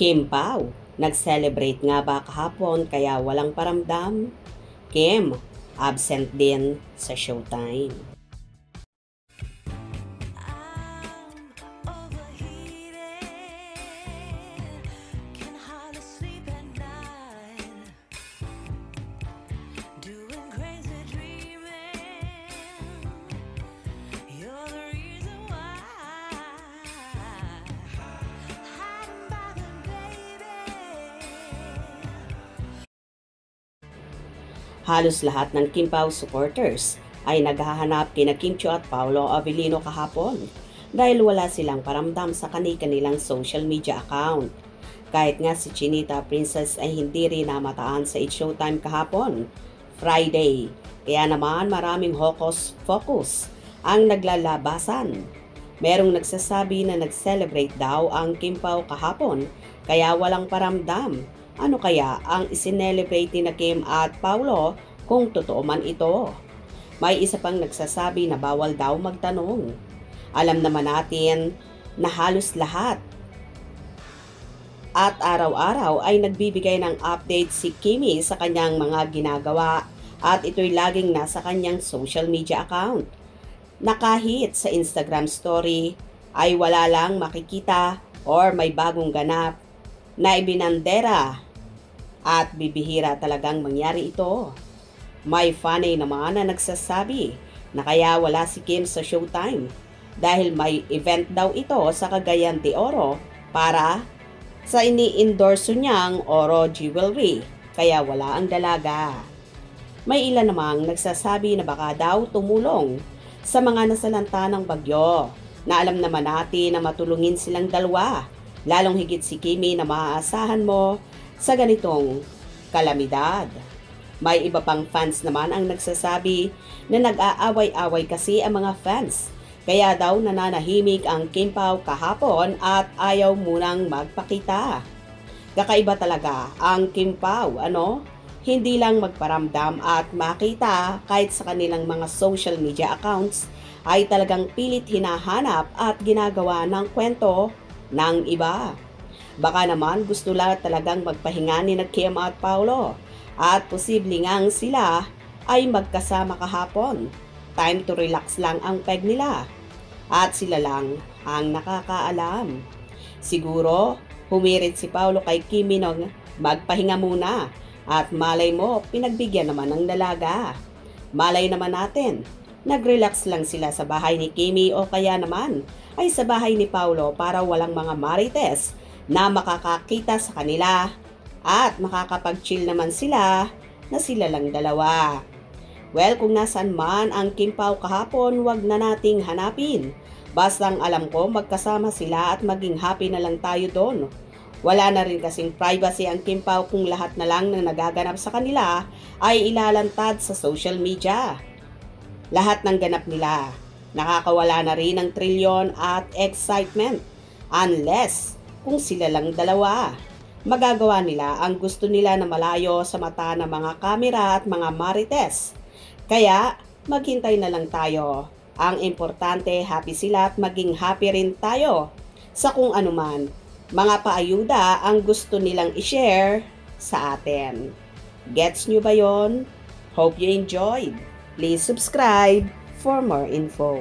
Kim Pao, nag-celebrate nga ba kahapon kaya walang paramdam? Kim, absent din sa showtime. Halos lahat ng Kim Pao supporters ay naghahanap kina Kim Chiu at Paolo Avellino kahapon dahil wala silang paramdam sa kanilang social media account. Kahit nga si Chinita Princess ay hindi rin namataan sa It's Showtime kahapon, Friday. Kaya naman maraming hocus-focus ang naglalabasan. Merong nagsasabi na nag-celebrate daw ang Kim Pao kahapon kaya walang paramdam. Ano kaya ang isinelebrate ni Kim at Paolo kung totoo man ito? May isa pang nagsasabi na bawal daw magtanong. Alam naman natin na halos lahat at araw-araw ay nagbibigay ng update si Kimi sa kanyang mga ginagawa at ito'y laging nasa kanyang social media account. Na kahit sa Instagram story ay wala lang makikita or may bagong ganap na ibinandera at bibihira talagang mangyari ito. May funny naman na nagsasabi na kaya wala si Kim sa showtime dahil may event daw ito sa Cagayan de Oro para sa ini-endorso niyang oro jewelry kaya wala ang dalaga. May ilan namang nagsasabi na baka daw tumulong sa mga nasalanta ng bagyo na alam naman natin na matulungin silang dalawa, lalong higit si Kimi na maaasahan mo sa ganitong kalamidad. May iba pang fans naman ang nagsasabi na nag-aaway-away kasi ang mga fans. Kaya daw nananahimik ang Kim Pao kahapon at ayaw munang magpakita. Kakaiba talaga ang Kim Pao, ano? Hindi lang magparamdam at makita kahit sa kanilang mga social media accounts ay talagang pilit hinahanap at ginagawa ng kwento ng iba. Baka naman gusto lang talagang magpahinga ni Kim at Paolo at posible ngang sila ay magkasama kahapon. Time to relax lang ang peg nila at sila lang ang nakakaalam. Siguro humirit si Paolo kay Kimi ng magpahinga muna at malay mo pinagbigyan naman ng dalaga. Malay naman natin, nag-relax lang sila sa bahay ni Kimi o kaya naman ay sa bahay ni Paolo para walang mga marites na makakakita sa kanila at makakapag-chill naman sila na sila lang dalawa. Well, kung nasaan man ang Kim Pao kahapon, wag na nating hanapin. Basta ang alam ko, magkasama sila at maging happy na lang tayo doon. Wala na rin kasing privacy ang Kim Pao kung lahat na lang ng nagaganap sa kanila ay ilalantad sa social media. Lahat ng ganap nila, nakakawala na rin ng trilyon at excitement unless kung sila lang dalawa. Magagawa nila ang gusto nila na malayo sa mata ng mga kamera at mga marites. Kaya maghintay na lang tayo. Ang importante, happy sila at maging happy rin tayo sa kung anuman mga paayuda ang gusto nilang i-share sa atin. Gets nyo ba yon? Hope you enjoyed. Please subscribe for more info.